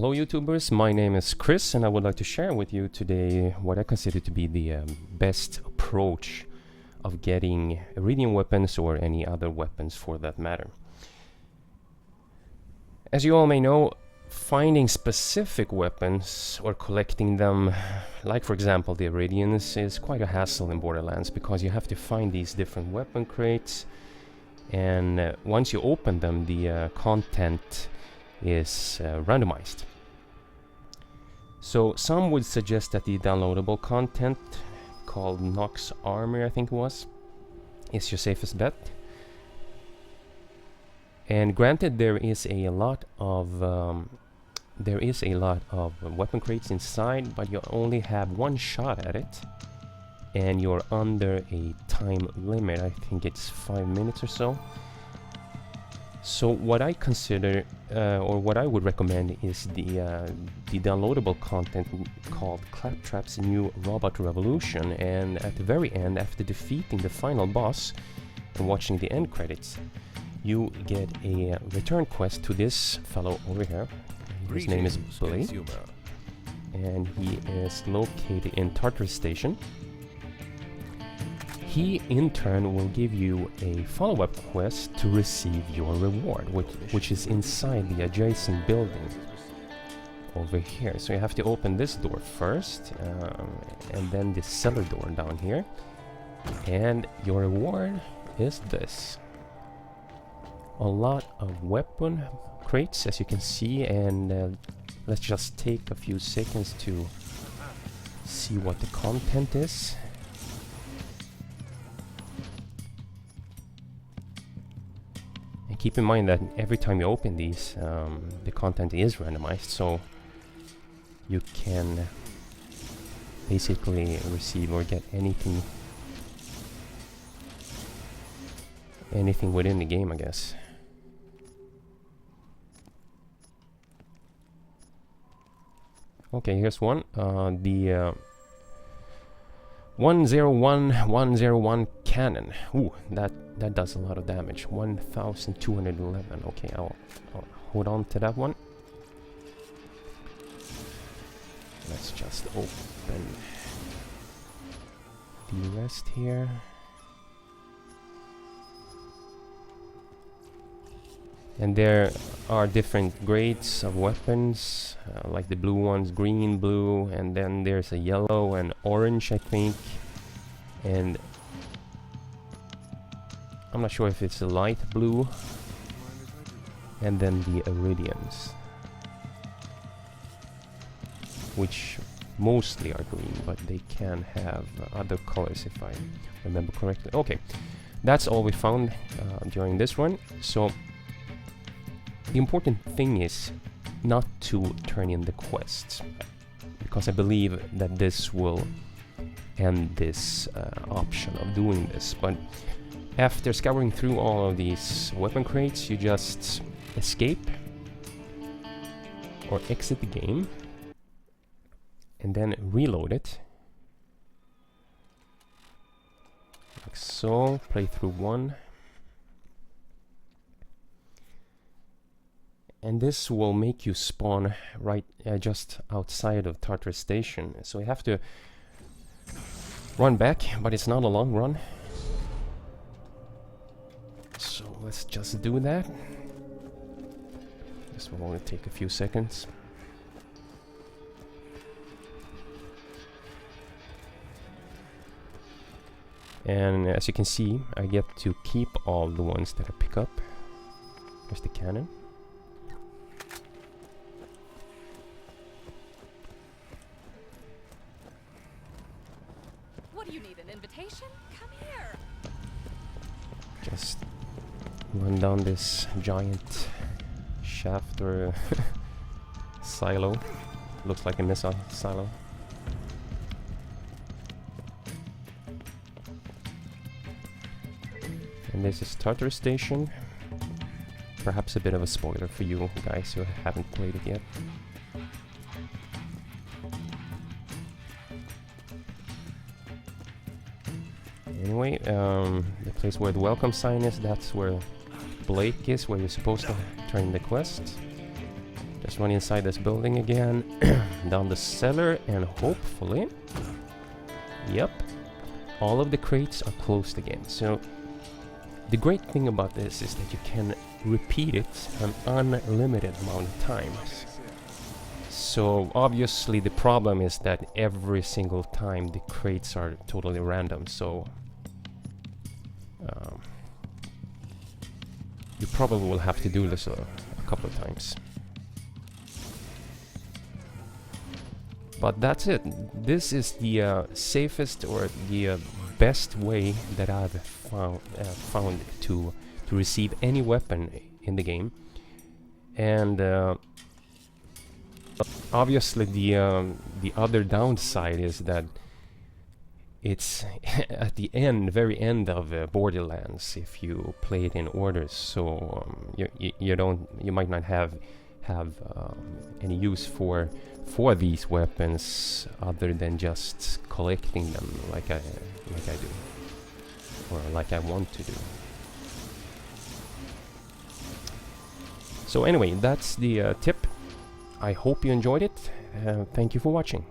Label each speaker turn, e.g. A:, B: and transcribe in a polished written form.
A: Hello YouTubers, my name is Chris and I would like to share with you today what I consider to be the best approach of getting Eridian weapons or any other weapons for that matter. As you all may know, finding specific weapons or collecting them, like for example the Eridians, is quite a hassle in Borderlands because you have to find these different weapon crates, and once you open them the content is randomized. So some would suggest that the downloadable content, called Nox Armor I think it was, is your safest bet. And granted, there is a lot of weapon crates inside, but you only have one shot at it, and you're under a time limit. I think it's 5 minutes or so. So what I consider, or what I would recommend, is the downloadable content called Claptrap's New Robot Revolution. And at the very end, after defeating the final boss and watching the end credits, you get a return quest to this fellow over here. His name is Blake, and he is located in Tartarus Station. He in turn will give you a follow-up quest to receive your reward, which is inside the adjacent building over here. So you have to open this door first, and then the cellar door down here, and your reward is this. A lot of weapon crates, as you can see, and let's just take a few seconds to see what the content is. And keep in mind that every time you open these, the content is randomized, so you can basically receive or get anything within the game, I guess. Okay, here's one. The 101101 cannon. Ooh, that does a lot of damage. 1211. Okay, I'll hold on to that one. Let's just open the rest here. And there are different grades of weapons, like the blue ones, green, blue, and then there's a yellow and orange, I think. And I'm not sure if it's a light blue. And then the Eridians, which mostly are green, but they can have other colors if I remember correctly. Okay, that's all we found during this run. So the important thing is not to turn in the quests, because I believe that this will end this option of doing this. But after scouring through all of these weapon crates, you just escape or exit the game and then reload it. Like so, playthrough 1. And this will make you spawn right just outside of Tartarus Station. So you have to run back, but it's not a long run. So let's just do that. This will only take a few seconds. And as you can see, I get to keep all the ones that I pick up. Here's the cannon.
B: You need an invitation? Come here.
A: Just run down this giant shaft or silo. Looks like a missile silo. And this is Tartarus Station. Perhaps a bit of a spoiler for you guys who haven't played it yet. Anyway, the place where the welcome sign is, that's where Blake is, where you're supposed to turn in the quest. Just run inside this building again, down the cellar, and hopefully, yep, all of the crates are closed again. So the great thing about this is that you can repeat it an unlimited amount of times. So obviously the problem is that every single time the crates are totally random, so you probably will have to do this a couple of times. But that's it. This is the safest or the best way that I've found to receive any weapon in the game. And obviously the other downside is that it's at the very end of Borderlands if you play it in order. So you might not have any use for these weapons other than just collecting them like I do, or like I want to do. So anyway, that's the tip. I hope you enjoyed it. Thank you for watching.